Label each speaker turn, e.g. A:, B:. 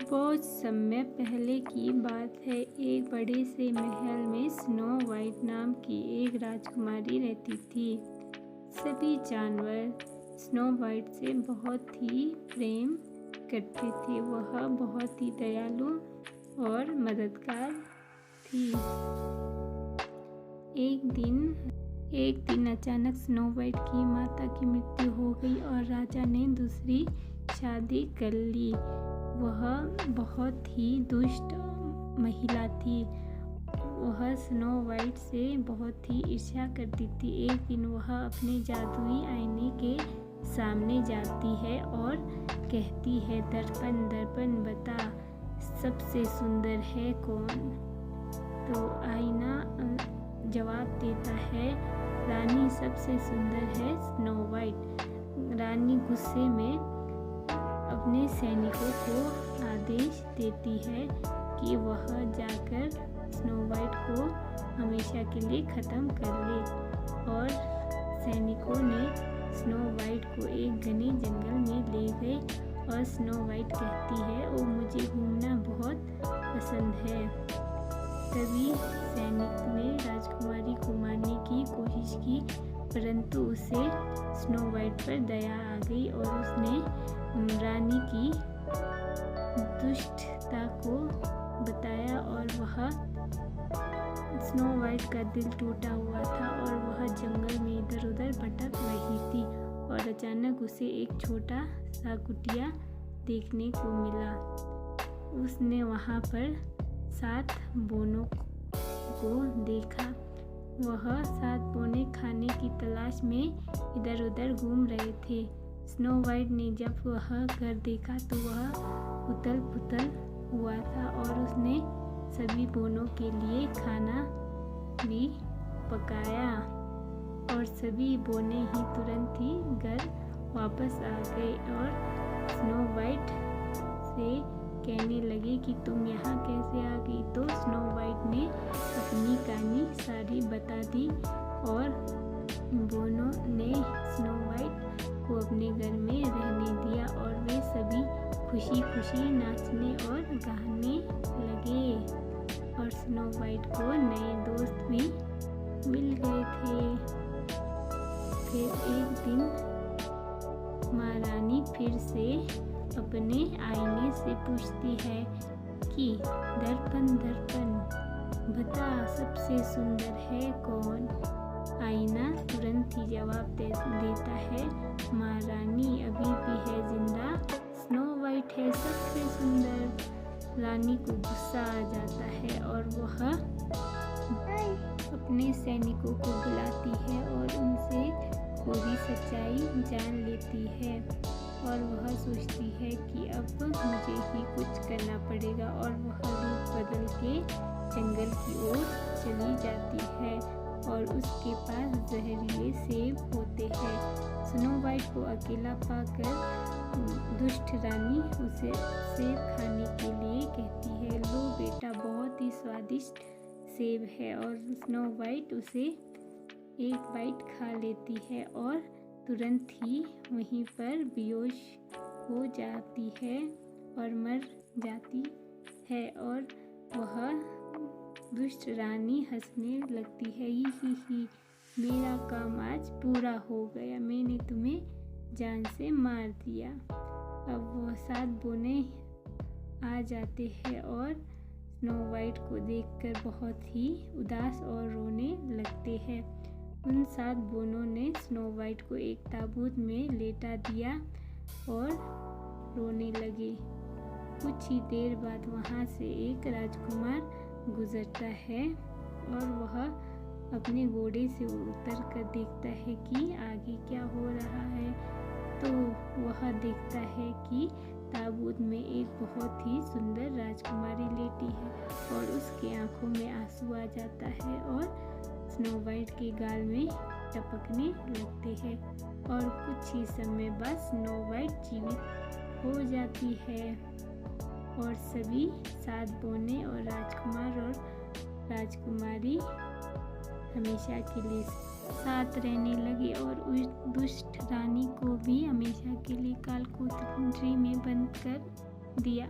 A: बहुत समय पहले की बात है। एक बड़े से महल में स्नो वाइट नाम की एक राजकुमारी रहती थी। सभी जानवर स्नो वाइट से बहुत ही प्रेम करते थे। वह बहुत ही दयालु और मददगार थी। एक दिन अचानक स्नो वाइट की माता की मृत्यु हो गई और राजा ने दूसरी शादी कर ली। वह बहुत ही दुष्ट महिला थी। वह स्नो वाइट से बहुत ही ईर्ष्या करती थी। एक दिन वह अपने जादुई आईने के सामने जाती है और कहती है, दर्पण दर्पण बता, सबसे सुंदर है कौन? तो आईना जवाब देता है, रानी सबसे सुंदर है स्नो वाइट। रानी गुस्से में अपने सैनिकों को आदेश देती है कि वह जाकर स्नो वाइट को हमेशा के लिए ख़त्म कर ले। और सैनिकों ने स्नो वाइट को एक घने जंगल में ले गए और स्नो वाइट कहती है, ओ मुझे घूमना बहुत पसंद है। तभी सैनिक ने राजकुमारी को मारने की कोशिश की, परंतु उसे स्नो वाइट पर दया आ गई और उसने रानी की दुष्टता को बताया और वह स्नो वाइट का दिल टूटा हुआ था और वह जंगल में इधर उधर भटक रही थी। और अचानक उसे एक छोटा सा कुटिया देखने को मिला। उसने वहाँ पर 7 बोनों को देखा। वह 7 बोने खाने की तलाश में इधर उधर घूम रहे थे। स्नो वाइट ने जब वह घर देखा तो वह उथल पुथल हुआ था और उसने सभी बोनों के लिए खाना भी पकाया और सभी बोने ही तुरंत ही घर वापस आ गए और स्नो वाइट से कहने लगे कि तुम यहाँ कैसे आ गई? तो स्नो वाइट ने अपनी कहानी सारी बता दी और बोनों ने स्नो वाइट को अपने घर में रहने दिया और वे सभी खुशी खुशी नाचने और गाने लगे और स्नो वाइट को नए दोस्त भी मिल गए थे। फिर एक दिन महारानी फिर से अपने आईने से पूछती है कि दर्पण दर्पण बता, सबसे सुंदर है कौन? आईना तुरंत ही जवाब देता है, महारानी अभी भी है जिंदा, स्नो वाइट है सबसे सुंदर। रानी को गुस्सा आ जाता है और वह अपने सैनिकों को बुलाती है और उनसे पूरी सच्चाई जान लेती है और वह सोचती है कि अब मुझे ही कुछ करना पड़ेगा और वह रूप बदल के जंगल की ओर चली जाती है और उसके पास जहरीले सेब होते हैं। स्नो वाइट को अकेला पाकर दुष्ट रानी उसे सेब खाने के लिए कहती है, लो बेटा, बहुत ही स्वादिष्ट सेब है। और स्नो वाइट उसे एक बाइट खा लेती है और तुरंत ही वहीं पर बेहोश हो जाती है और मर जाती है और वह दुष्ट रानी हंसने लगती है, ही मेरा काम आज पूरा हो गया, मैंने तुम्हें जान से मार दिया। अब वो 7 बोने आ जाते हैं और स्नो वाइट को देखकर बहुत ही उदास और रोने लगते हैं। उन 7 बोनों ने स्नो वाइट को एक ताबूत में लेटा दिया और रोने लगे। कुछ ही देर बाद वहाँ से एक राजकुमार गुजरता है और वह अपने घोड़े से उतर कर देखता है कि आगे क्या हो रहा है। तो वह देखता है कि ताबूत में एक बहुत ही सुंदर राजकुमारी लेटी है और उसके आंखों में आंसू आ जाता है और स्नो वाइट के गाल में टपकने लगते हैं और कुछ ही समय बाद स्नो वाइट जीवित हो जाती है और सभी 7 बोने और राजकुमार और राजकुमारी हमेशा के लिए साथ रहने लगे और उस दुष्ट रानी को भी हमेशा के लिए कालकोठरी में बंद कर दिया।